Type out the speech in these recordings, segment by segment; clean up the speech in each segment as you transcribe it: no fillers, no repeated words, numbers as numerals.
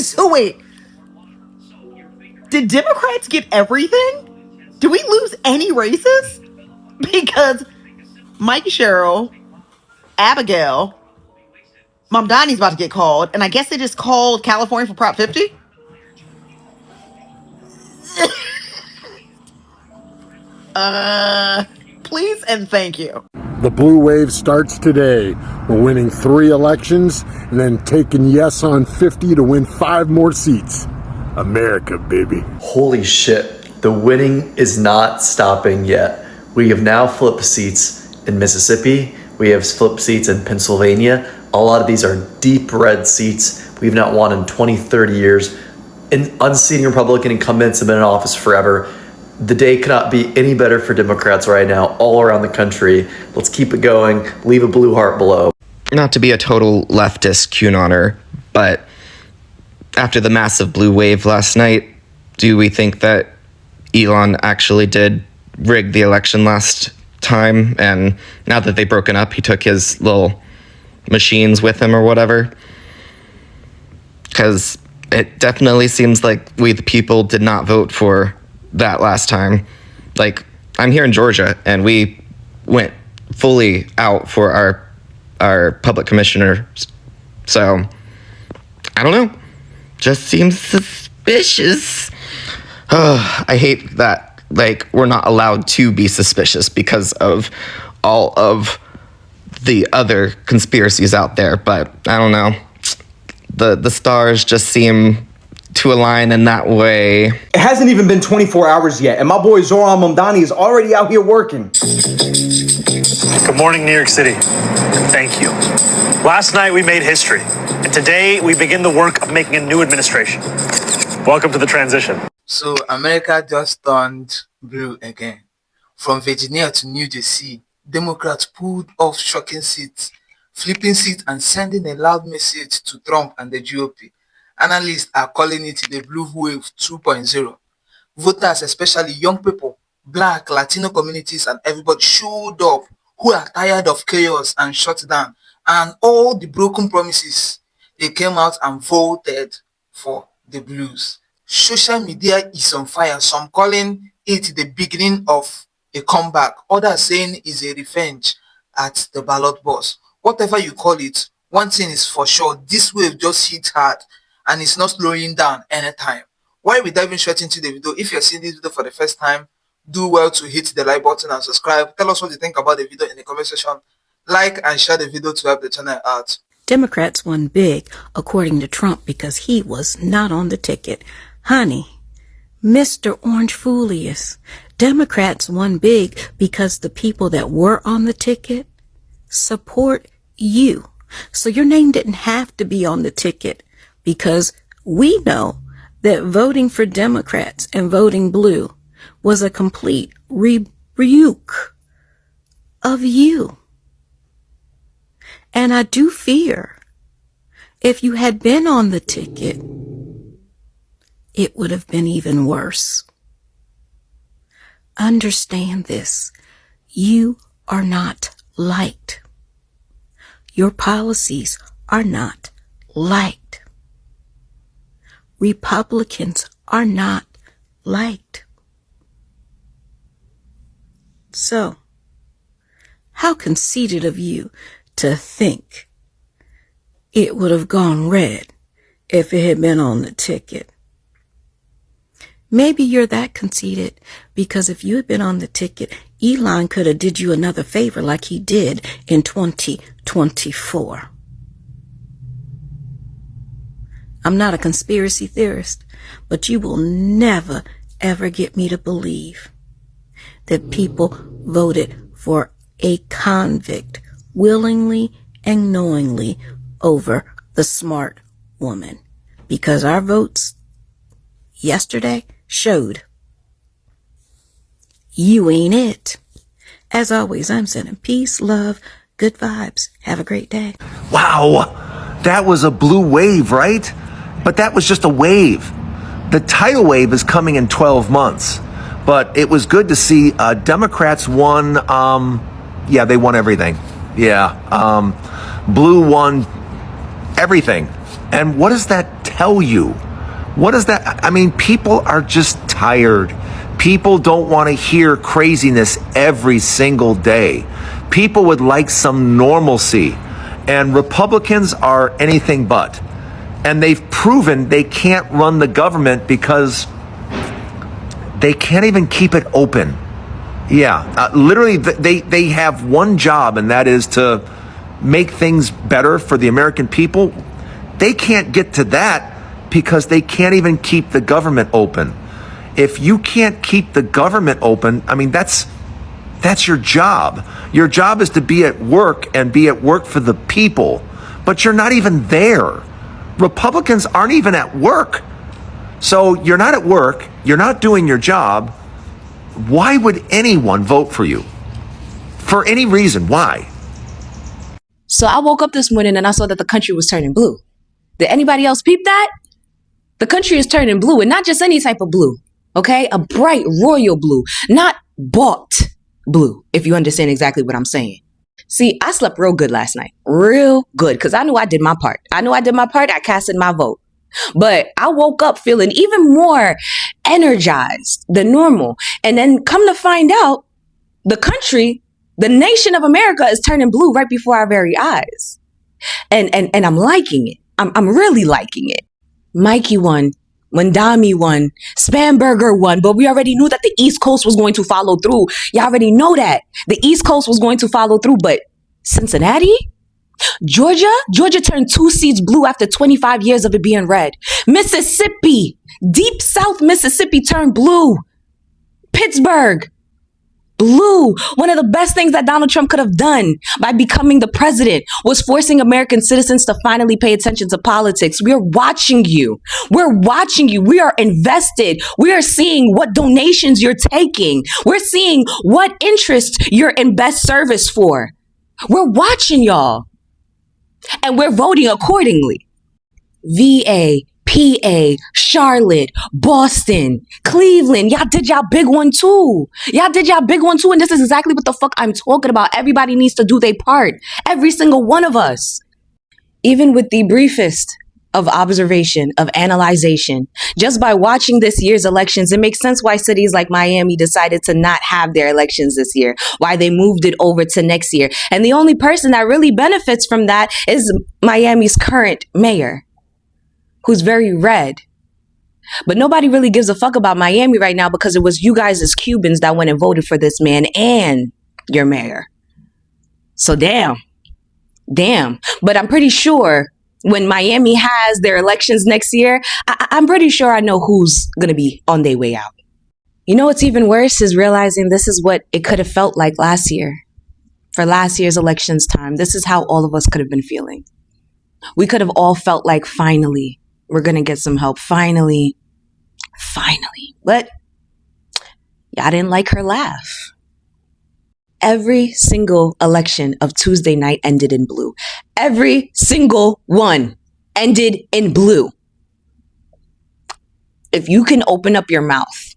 So wait, did Democrats get everything? Did we lose any races? Because Mike Sherrill, Abigail, Mamdani's about to get called, and I guess they just called California for Prop 50? Please and thank you. The blue wave starts today. We're winning 3 elections and then taking yes on 50 to win 5 more seats. America, baby. Holy shit, the winning is not stopping yet. We have now flipped seats in Mississippi. We have flipped seats in Pennsylvania. A lot of these are deep red seats. We've not won in 20, 30 years. And unseating Republican incumbents have been in office forever. The day cannot be any better for Democrats right now, all around the country. Let's keep it going. Leave a blue heart below. Not to be a total leftist QAnoner, but after the massive blue wave last night, do we think that Elon actually did rig the election last time? And now that they've broken up, he took his little machines with him or whatever? Because it definitely seems like we, the people, did not vote for that last time. Like, I'm here in Georgia, and we went fully out for our public commissioner. So, I don't know. Just seems suspicious. I hate that, like, we're not allowed to be suspicious because of all of the other conspiracies out there. But I don't know. The stars just seem to align in that way. It hasn't even been 24 hours yet, and my boy Zoran Mamdani is already out here working. Good morning, New York City, and thank you. Last night we made history, and today we begin the work of making a new administration. Welcome to the transition. So America just turned blue again. From Virginia to New Jersey, Democrats pulled off shocking seats, flipping seats and sending a loud message to Trump and the GOP. Analysts are calling it the Blue Wave 2.0. Voters, especially young people, Black, Latino communities, and everybody showed up who are tired of chaos and shutdown and all the broken promises. They came out and voted for the Blues. Social media is on fire. Some calling it the beginning of a comeback. Others saying it's a revenge at the ballot box. Whatever you call it, one thing is for sure, this wave just hit hard. And it's not slowing down anytime. While we diving straight into the video, if you're seeing this video for the first time, do well to hit the like button and subscribe. Tell us what you think about the video in the comment section. Like and share the video to help the channel out. Democrats won big, according to Trump, because he was not on the ticket. Honey, Mr. Orange Foolius, Democrats won big because the people that were on the ticket support you. So your name didn't have to be on the ticket. Because we know that voting for Democrats and voting blue was a complete rebuke of you. And I do fear if you had been on the ticket, it would have been even worse. Understand this. You are not liked. Your policies are not liked. Republicans are not liked. So, how conceited of you to think it would have gone red if it had been on the ticket. Maybe you're that conceited because if you had been on the ticket, Elon could have did you another favor like he did in 2024. I'm not a conspiracy theorist, but you will never, ever get me to believe that people voted for a convict willingly and knowingly over the smart woman. Because our votes yesterday showed you ain't it. As always, I'm sending peace, love, good vibes. Have a great day. Wow, that was a blue wave, right? But that was just a wave. The tidal wave is coming in 12 months. But it was good to see Democrats won. Yeah, they won everything. Yeah, blue won everything. And what does that tell you? What does that, I mean, people are just tired. People don't want to hear craziness every single day. People would like some normalcy. And Republicans are anything but. And they've proven they can't run the government because they can't even keep it open. Yeah, literally, they have one job, and that is to make things better for the American people. They can't get to that because they can't even keep the government open. If you can't keep the government open, I mean, that's your job. Your job is to be at work and be at work for the people, but you're not even there. Republicans aren't even at work. So you're not at work, you're not doing your job. Why would anyone vote for you? For any reason, why? So I woke up this morning and I saw that the country was turning blue. Did anybody else peep that? The country is turning blue, and not just any type of blue, okay? A bright royal blue, not bought blue, if you understand exactly what I'm saying. See, I slept real good last night, real good, because I knew I did my part. I casted my vote. But I woke up feeling even more energized than normal. And then come to find out, the country, the nation of America is turning blue right before our very eyes. And I'm liking it. I'm really liking it. Mikey won. Mamdani won. Spamberger won. But we already knew that the East Coast was going to follow through. You already know that. The East Coast was going to follow through. But Cincinnati? Georgia turned 2 seats blue after 25 years of it being red. Mississippi, deep South Mississippi turned blue. Pittsburgh, blue. One of the best things that Donald Trump could have done by becoming the president was forcing American citizens to finally pay attention to politics. We're watching you. We're watching you. We are invested. We are seeing what donations you're taking. We're seeing what interest you're in best service for. We're watching y'all. And we're voting accordingly. VA, PA, Charlotte, Boston, Cleveland. Y'all did y'all big one too. And this is exactly what the fuck I'm talking about. Everybody needs to do their part. Every single one of us. Even with the briefest of observation, of analyzation, just by watching this year's elections, it makes sense why cities like Miami decided to not have their elections this year, why they moved it over to next year. And the only person that really benefits from that is Miami's current mayor, who's very red. But nobody really gives a fuck about Miami right now because it was you guys as Cubans that went and voted for this man and your mayor. So damn. But I'm pretty sure when Miami has their elections next year, I'm pretty sure I know who's going to be on their way out. You know what's even worse is realizing this is what it could have felt like last year. For last year's elections time, this is how all of us could have been feeling. We could have all felt like finally, we're going to get some help. Finally. But y'all didn't like her laugh. Every single election of Tuesday night ended in blue. Every single one ended in blue. If you can open up your mouth,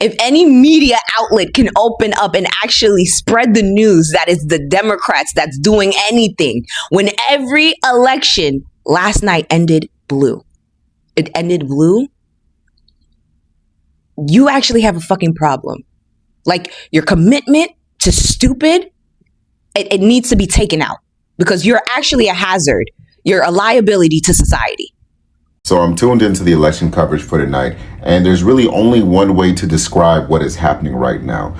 if any media outlet can open up and actually spread the news that it's the Democrats that's doing anything, when every election last night ended blue, it ended blue, you actually have a fucking problem. Like, your commitment to stupid, it needs to be taken out because you're actually a hazard. You're a liability to society. So I'm tuned into the election coverage for tonight, and there's really only one way to describe what is happening right now.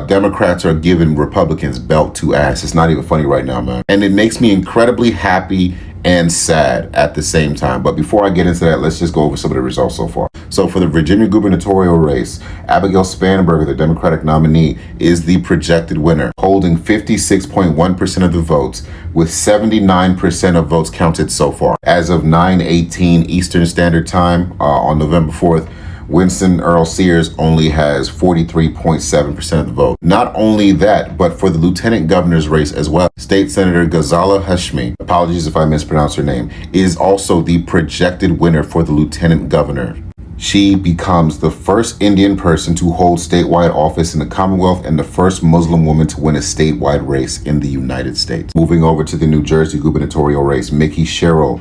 Democrats are giving Republicans belt to ass. It's not even funny right now, man. And it makes me incredibly happy and sad at the same time. But before I get into that, let's just go over some of the results so far. So for the Virginia gubernatorial race, Abigail Spanberger, the Democratic nominee, is the projected winner, holding 56.1% of the votes, with 79% of votes counted so far. As of 9:18 Eastern Standard Time on November 4th, Winston Earl Sears only has 43.7% of the vote. Not only that, but for the lieutenant governor's race as well, State Senator Ghazala Hashmi, apologies if I mispronounce her name, is also the projected winner for the lieutenant governor. She becomes the first Indian person to hold statewide office in the Commonwealth and the first Muslim woman to win a statewide race in the United States. Moving over to the New Jersey gubernatorial race, Mickey Sherrill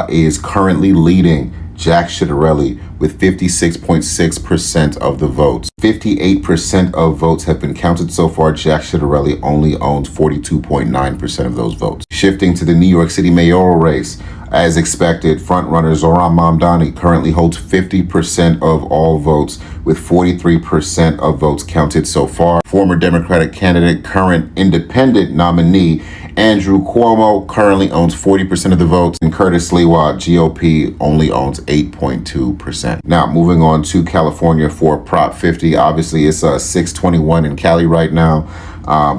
is currently leading Jack Ciattarelli with 56.6% of the votes. 58% of votes have been counted so far. Jack Ciattarelli only owns 42.9% of those votes. Shifting to the New York City mayoral race, as expected, frontrunner Zohran Mamdani currently holds 50% of all votes, with 43% of votes counted so far. Former Democratic candidate, current independent nominee Andrew Cuomo currently owns 40% of the votes, and Curtis Lewa, GOP, only owns 8.2%. Now, moving on to California for Prop 50. Obviously, it's 6:21 in Cali right now.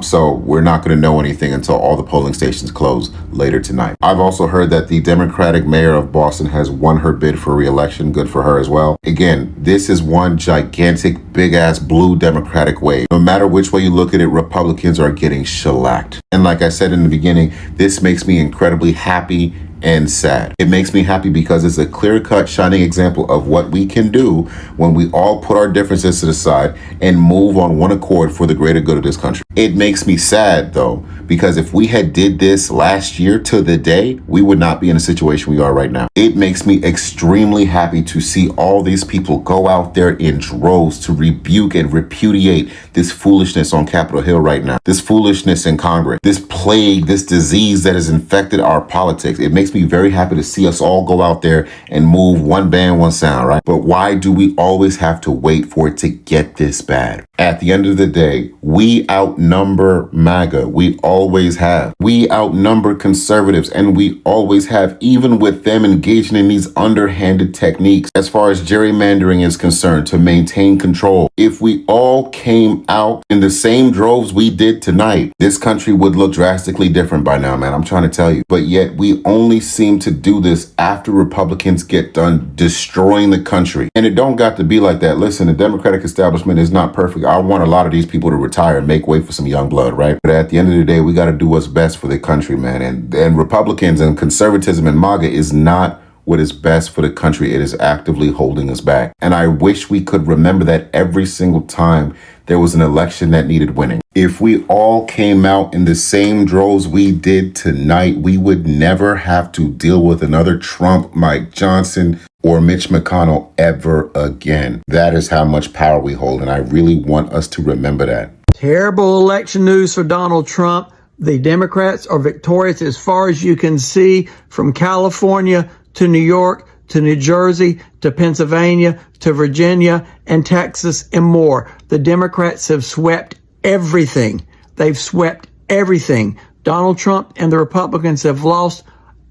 So we're not going to know anything until all the polling stations close later tonight. I've also heard that the Democratic mayor of Boston has won her bid for re-election. Good for her as well. Again, this is one gigantic, big-ass blue Democratic wave. No matter which way you look at it, Republicans are getting shellacked. And like I said in the beginning, this makes me incredibly happy and sad. It makes me happy because it's a clear-cut, shining example of what we can do when we all put our differences to the side and move on one accord for the greater good of this country. It makes me sad, though, because if we had did this last year to the day, we would not be in a situation we are right now. It makes me extremely happy to see all these people go out there in droves to rebuke and repudiate this foolishness on Capitol Hill right now, this foolishness in Congress, this plague, this disease that has infected our politics. It makes me very happy to see us all go out there and move one band, one sound, right? But why do we always have to wait for it to get this bad? At the end of the day, we outnumber MAGA. We always have. We outnumber conservatives, and we always have, even with them engaging in these underhanded techniques as far as gerrymandering is concerned to maintain control. If we all came out in the same droves we did tonight, this country would look drastically different by now, man. I'm trying to tell you. But yet we only seem to do this after Republicans get done destroying the country. And it don't got to be like that. Listen, the Democratic establishment is not perfect. I want a lot of these people to retire and make way for some young blood, right? But at the end of the day, we got to do what's best for the country, man. And Republicans and conservatism and MAGA is not what is best for the country. It is actively holding us back. And I wish we could remember that every single time there was an election that needed winning. If we all came out in the same droves we did tonight, we would never have to deal with another Trump, Mike Johnson, or Mitch McConnell ever again. That is how much power we hold, and I really want us to remember that. Terrible election news for Donald Trump. The Democrats are victorious as far as you can see, from California to New York to New Jersey to Pennsylvania to Virginia and Texas and more. The Democrats have swept everything. They've swept everything. Donald Trump and the Republicans have lost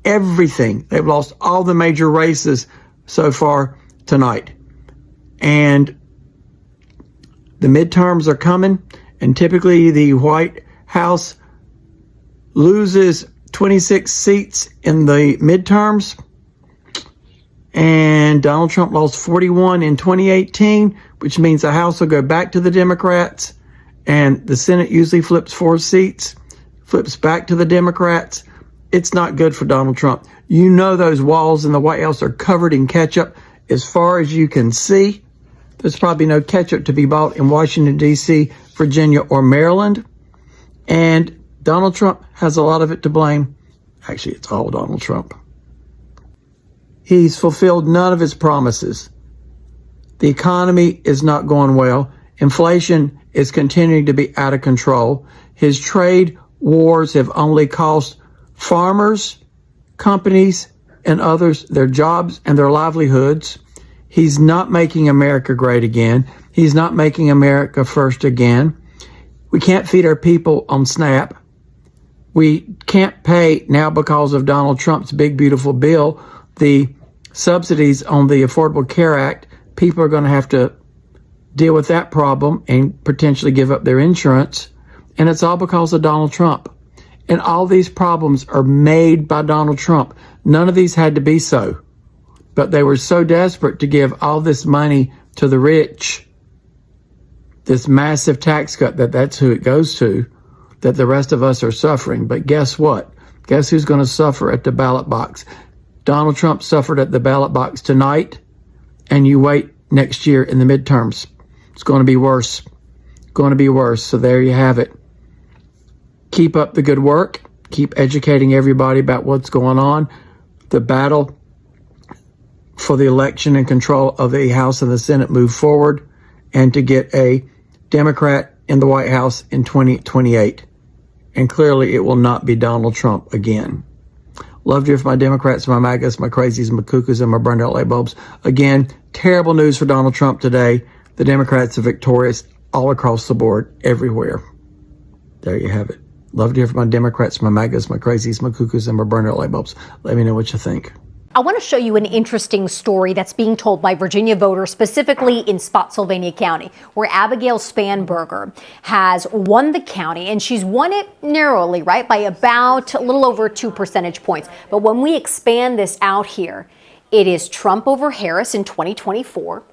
everything. They've lost all the major races so far tonight. And the midterms are coming, and typically the White House loses 26 seats in the midterms. And Donald Trump lost 41 in 2018, which means the House will go back to the Democrats, and the Senate usually flips 4 seats, flips back to the Democrats. It's not good for Donald Trump. You know those walls in the White House are covered in ketchup as far as you can see. There's probably no ketchup to be bought in Washington, D.C., Virginia, or Maryland. And Donald Trump has a lot of it to blame. Actually, it's all Donald Trump. He's fulfilled none of his promises. The economy is not going well. Inflation is continuing to be out of control. His trade wars have only cost farmers, companies, and others their jobs and their livelihoods. He's not making America great again. He's not making America first again. We can't feed our people on SNAP. We can't pay now, because of Donald Trump's big, beautiful bill, the subsidies on the Affordable Care Act. People are going to have to deal with that problem and potentially give up their insurance. And it's all because of Donald Trump. And all these problems are made by Donald Trump. None of these had to be so. But they were so desperate to give all this money to the rich, this massive tax cut, that's who it goes to, that the rest of us are suffering. But guess what? Guess who's going to suffer at the ballot box? Donald Trump suffered at the ballot box tonight, and you wait next year in the midterms. It's going to be worse. Going to be worse. So there you have it. Keep up the good work. Keep educating everybody about what's going on. the battle for the election and control of the House and the Senate move forward, and to get a Democrat in the White House in 2028. And clearly it will not be Donald Trump again. Love to hear from my Democrats, my MAGAs, my crazies, my cuckoos, and my burned out light bulbs. Again, terrible news for Donald Trump today. The Democrats are victorious all across the board, everywhere. There you have it. Love to hear from my Democrats, my MAGAs, my crazies, my cuckoos, and my burned out light bulbs. Let me know what you think. I want to show you an interesting story that's being told by Virginia voters, specifically in Spotsylvania County, where Abigail Spanberger has won the county, and she's won it narrowly, right, by about a little over 2 percentage points. But when we expand this out here, it is Trump over Harris in 2024.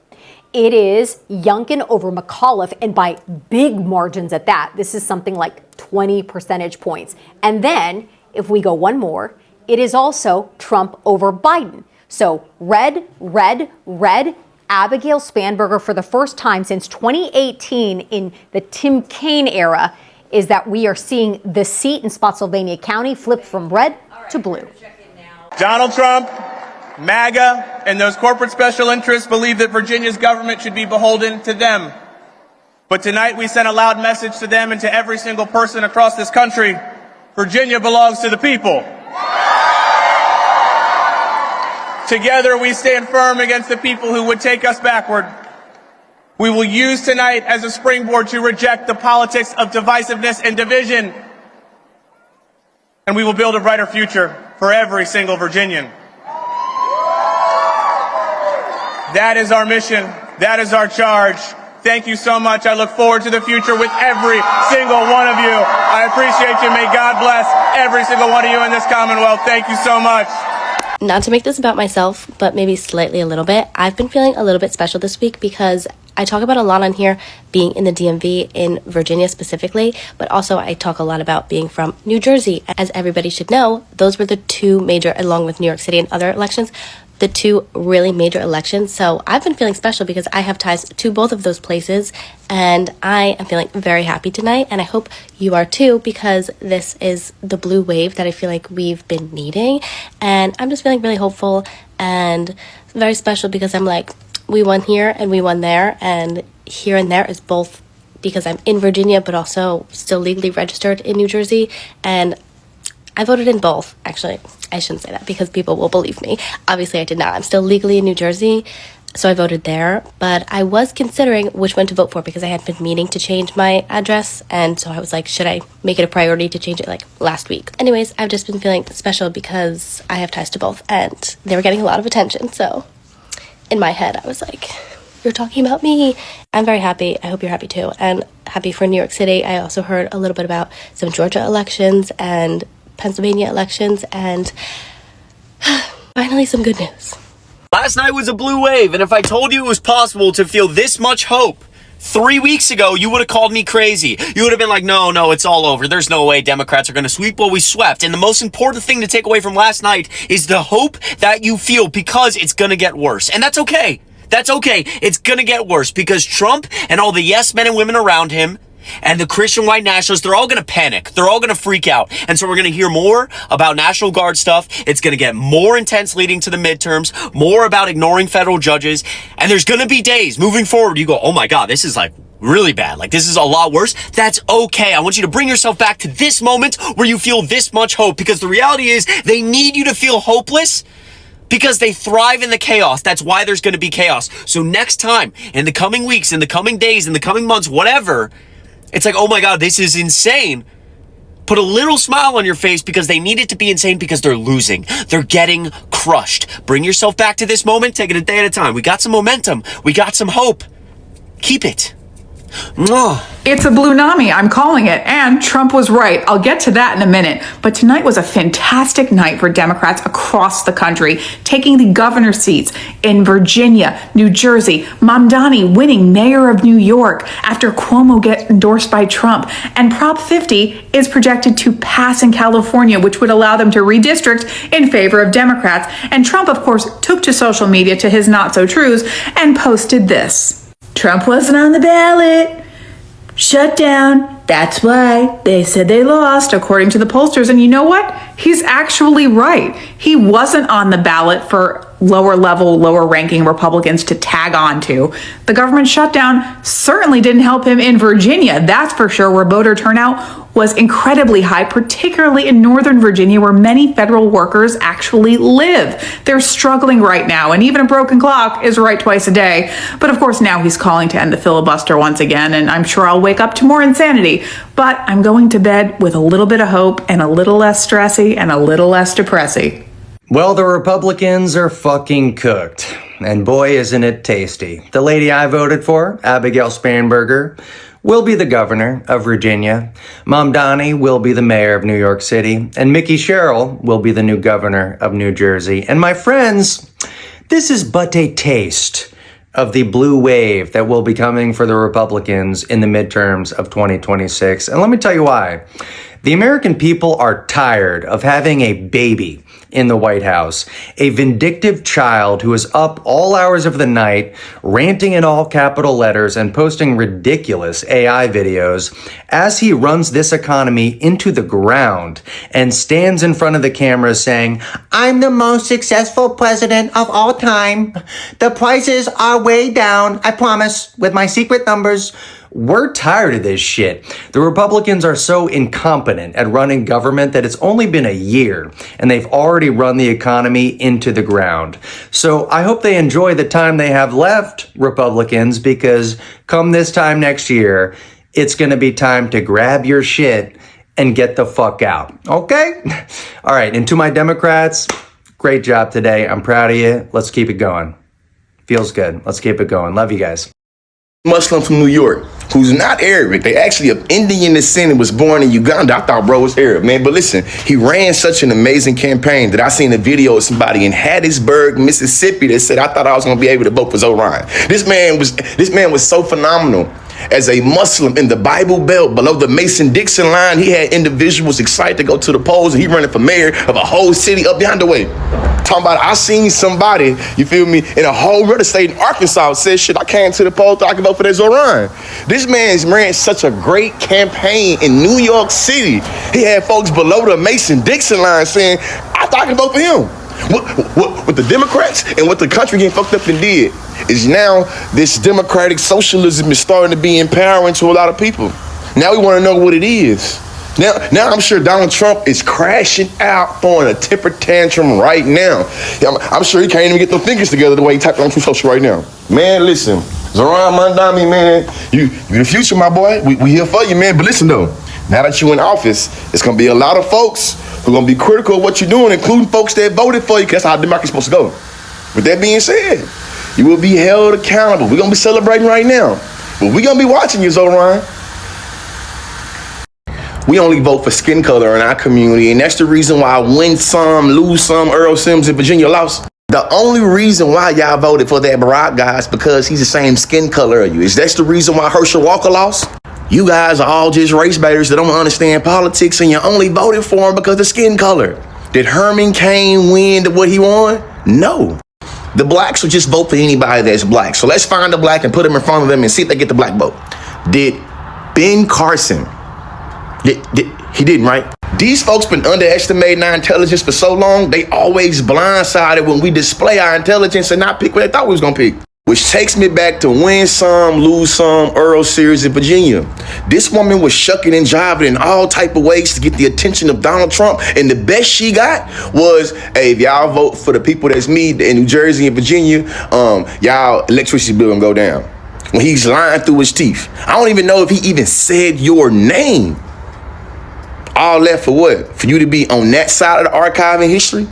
It is Youngkin over McAuliffe, and by big margins at that. This is something like 20 percentage points. And then, if we go one more, it is also Trump over Biden. So red, red, red. Abigail Spanberger, for the first time since 2018 in the Tim Kaine era, is that we are seeing the seat in Spotsylvania County flip from red to blue. Donald Trump, MAGA, and those corporate special interests believe that Virginia's government should be beholden to them. But tonight we send a loud message to them and to every single person across this country. Virginia belongs to the people. Together we stand firm against the people who would take us backward. We will use tonight as a springboard to reject the politics of divisiveness and division. And we will build a brighter future for every single Virginian. That is our mission. That is our charge. Thank you so much. I look forward to the future with every single one of you. I appreciate you. May God bless every single one of you in this Commonwealth. Thank you so much. Not to make this about myself, but maybe slightly a little bit, I've been feeling a little bit special this week because I talk about a lot on here being in the DMV in Virginia specifically, but also I talk a lot about being from New Jersey. As everybody should know, those were the two major, along with New York City and other elections, the two really major elections. So I've been feeling special because I have ties to both of those places, and I am feeling very happy tonight, and I hope you are too, because this is the blue wave that I feel like we've been needing, and I'm just feeling really hopeful and very special because I'm like, we won here and we won there, and here and there is both because I'm in Virginia but also still legally registered in New Jersey, and I voted in both. Actually, I shouldn't say that because people will believe me. Obviously, I did not. I'm still legally in New Jersey, so I voted there. But I was considering which one to vote for because I had been meaning to change my address. And so I was like, should I make it a priority to change it like last week? Anyways, I've just been feeling special because I have ties to both. And they were getting a lot of attention. So in my head, I was like, you're talking about me. I'm very happy. I hope you're happy too. And happy for New York City. I also heard a little bit about some Georgia elections and Pennsylvania elections, and finally some good news. Last night was a blue wave, and if I told you it was possible to feel this much hope 3 weeks ago, you would have called me crazy. You would have been like, no, it's all over. There's no way Democrats are going to sweep. Well, we swept. And the most important thing to take away from last night is the hope that you feel, because it's going to get worse. And that's okay. That's okay. It's going to get worse because Trump and all the yes men and women around him and the Christian white nationalists, they're all going to panic. They're all going to freak out. And so we're going to hear more about National Guard stuff. It's going to get more intense leading to the midterms, more about ignoring federal judges. And there's going to be days moving forward you go, oh my God, this is like really bad. Like this is a lot worse. That's okay. I want you to bring yourself back to this moment where you feel this much hope, because the reality is they need you to feel hopeless because they thrive in the chaos. That's why there's going to be chaos. So next time, in the coming weeks, in the coming days, in the coming months, whatever, it's like, oh my God, this is insane. Put a little smile on your face because they need it to be insane because they're losing. They're getting crushed. Bring yourself back to this moment. Take it a day at a time. We got some momentum. We got some hope. Keep it. Mwah. It's a blue nami, I'm calling it, and Trump was right. I'll get to that in a minute. But tonight was a fantastic night for Democrats across the country, taking the governor seats in Virginia, New Jersey, Mamdani winning mayor of New York after Cuomo gets endorsed by Trump, and Prop 50 is projected to pass in California, which would allow them to redistrict in favor of Democrats. And Trump, of course, took to social media, to his not-so-trues, and posted this. Trump wasn't on the ballot. Shutdown. That's why they said they lost, according to the pollsters. And you know what? He's actually right. He wasn't on the ballot for lower level, lower ranking Republicans to tag on to. The government shutdown certainly didn't help him in Virginia, that's for sure, where voter turnout was incredibly high, particularly in Northern Virginia, where many federal workers actually live. They're struggling right now, and even a broken clock is right twice a day. But of course, now he's calling to end the filibuster once again, and I'm sure I'll wake up to more insanity. But I'm going to bed with a little bit of hope and a little less stressy and a little less depressy. Well, the Republicans are fucking cooked. And boy, isn't it tasty. The lady I voted for, Abigail Spanberger, will be the governor of Virginia. Mamdani will be the mayor of New York City. And Mickey Sherrill will be the new governor of New Jersey. And my friends, this is but a taste of the blue wave that will be coming for the Republicans in the midterms of 2026. And let me tell you why. The American people are tired of having a baby in the White House, a vindictive child who is up all hours of the night, ranting in all capital letters and posting ridiculous AI videos as he runs this economy into the ground and stands in front of the camera saying, "I'm the most successful president of all time. The prices are way down, I promise, with my secret numbers." We're tired of this shit. The Republicans are so incompetent at running government that it's only been a year and they've already run the economy into the ground. So I hope they enjoy the time they have left, Republicans, because come this time next year, it's going to be time to grab your shit and get the fuck out. Okay? All right. And to my Democrats, great job today. I'm proud of you. Let's keep it going. Feels good. Let's keep it going. Love you guys. Muslim from New York, who's not Arabic. They actually of Indian descent and was born in Uganda. I thought bro was Arab, man. But listen, he ran such an amazing campaign that I seen a video of somebody in Hattiesburg, Mississippi that said, I thought I was gonna be able to vote for Zoran. This man was so phenomenal. As a Muslim in the Bible Belt below the Mason-Dixon line, he had individuals excited to go to the polls, and he running for mayor of a whole city up yonder way. Talking about, I seen somebody, you feel me, in a whole other state in Arkansas said, shit, I came to the polls so I can vote for that Zoran. This man's ran such a great campaign in New York City. He had folks below the Mason-Dixon line saying, I thought I could vote for him. What the Democrats and what the country getting fucked up and did is now this democratic socialism is starting to be empowering to a lot of people. Now we want to know what it is. Now I'm sure Donald Trump is crashing out, throwing a temper tantrum right now. I'm sure he can't even get them fingers together the way he typed on Truth Social right now. Man, listen, Zoran Mamdani, man, you the future, my boy. We here for you, man. But listen though, now that you're in office, it's gonna be a lot of folks who are gonna be critical of what you're doing, including folks that voted for you, because that's how democracy's supposed to go. With that being said, you will be held accountable. We're gonna be celebrating right now, but we're gonna be watching you, Zoran. We only vote for skin color in our community, and that's the reason why I win some, lose some, Earl Sims in Virginia lost. The only reason why y'all voted for that Barack guy is because he's the same skin color as you. Is that the reason why Herschel Walker lost? You guys are all just race baiters that don't understand politics, and you only voted for him because of the skin color. Did Herman Cain win what he won? No. The blacks will just vote for anybody that's black. So let's find a black and put him in front of them and see if they get the black vote. Did Ben Carson? He didn't, right? These folks been underestimating our intelligence for so long, they always blindsided when we display our intelligence and not pick what they thought we was gonna pick. Which takes me back to win some, lose some, Earl series in Virginia. This woman was shucking and jiving in all type of ways to get the attention of Donald Trump, and the best she got was, hey, if y'all vote for the people that's me in New Jersey and Virginia, y'all electricity bill gonna go down. When he's lying through his teeth. I don't even know if he even said your name. All that for what? For you to be on that side of the archive in history?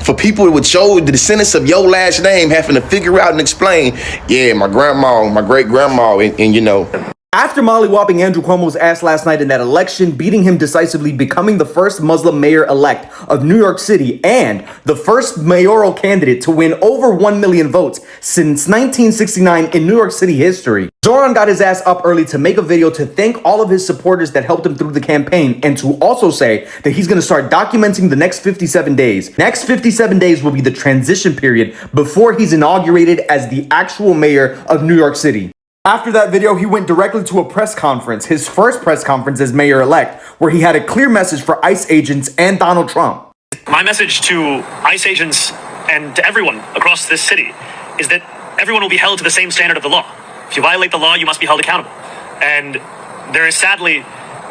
For people with the descendants of your last name having to figure out and explain, yeah, my grandma, my great-grandma, and you know. After mollywopping Andrew Cuomo's ass last night in that election, beating him decisively, becoming the first Muslim mayor-elect of New York City and the first mayoral candidate to win over 1 million votes since 1969 in New York City history, Zoran got his ass up early to make a video to thank all of his supporters that helped him through the campaign and to also say that he's going to start documenting the next 57 days. Next 57 days will be the transition period before he's inaugurated as the actual mayor of New York City. After that video, he went directly to a press conference, his first press conference as mayor-elect, where he had a clear message for ICE agents and Donald Trump. My message to ICE agents and to everyone across this city is that everyone will be held to the same standard of the law. If you violate the law, you must be held accountable. And there is sadly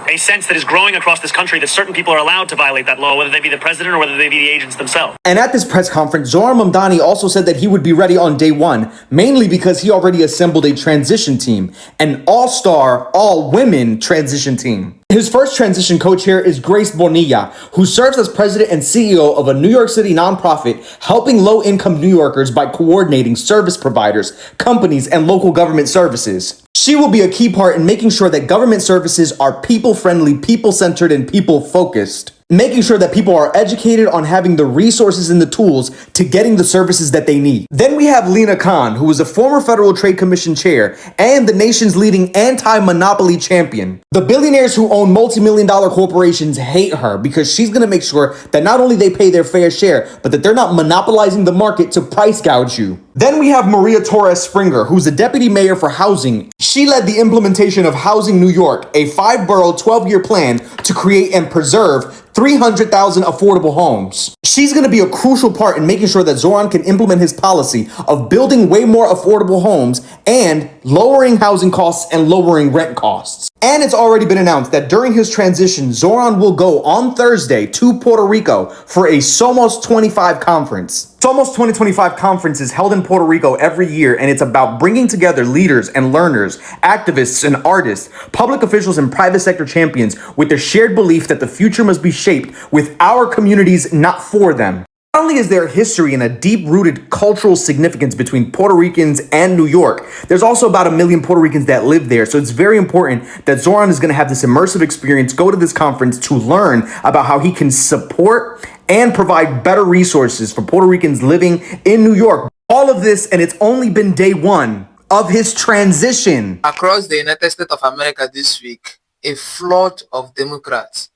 a sense that is growing across this country that certain people are allowed to violate that law, whether they be the president or whether they be the agents themselves. And at this press conference, Zoran Mamdani also said that he would be ready on day one, mainly because he already assembled a transition team, an all-star, all-women transition team. His first transition co-chair is Grace Bonilla, who serves as president and CEO of a New York City nonprofit helping low-income New Yorkers by coordinating service providers, companies, and local government services. She will be a key part in making sure that government services are people-friendly, people-centered, and people-focused. Making sure that people are educated on having the resources and the tools to getting the services that they need. Then we have Lena Khan, who is a former Federal Trade Commission chair and the nation's leading anti-monopoly champion. The billionaires who own multi-million-dollar corporations hate her because she's going to make sure that not only they pay their fair share, but that they're not monopolizing the market to price gouge you. Then we have Maria Torres Springer, who's the deputy mayor for housing. She led the implementation of Housing New York, a 5-borough, 12-year plan to create and preserve 300,000 affordable homes. She's going to be a crucial part in making sure that Zoran can implement his policy of building way more affordable homes and lowering housing costs and lowering rent costs. And it's already been announced that during his transition, Zoran will go on Thursday to Puerto Rico for a Somos 25 conference. Somos 2025 conference is held in Puerto Rico every year, and it's about bringing together leaders and learners, activists and artists, public officials and private sector champions with the shared belief that the future must be shaped with our communities, not for them. Not only is there history and a deep-rooted cultural significance between Puerto Ricans and New York, there's also about 1 million Puerto Ricans that live there, so it's very important that Zoran is going to have this immersive experience, go to this conference to learn about how he can support and provide better resources for Puerto Ricans living in New York. All of this, and it's only been day one of his transition. Across the United States of America this week, a flood of Democrats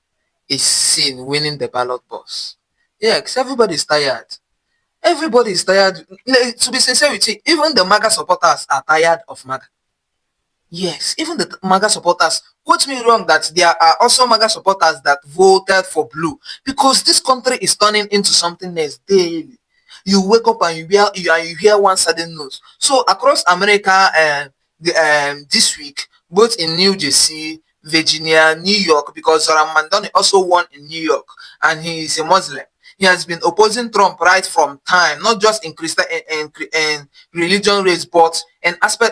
is seen winning the ballot box. Yes, everybody's tired. Everybody is tired. To be sincere with you, even the MAGA supporters are tired of MAGA. Yes, even the MAGA supporters. Quote me wrong that there are also MAGA supporters that voted for blue, because this country is turning into something else daily. You wake up and you hear one sudden news. So across America this week, both in New Jersey, Virginia, New York, because Mamdani also won in New York, and he is a Muslim. He has been opposing Trump right from time, not just in Christian and religion race, but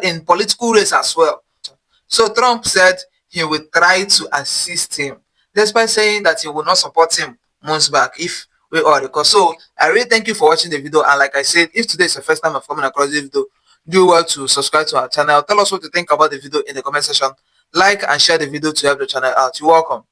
in political race as well. So Trump said he will try to assist him, despite saying that he will not support him months back if we all recall. So I really thank you for watching the video, and like I said, if today is the first time I'm coming across this video, do well to subscribe to our channel. Tell us what you think about the video in the comment section. Like and share the video to help the channel out. You're welcome.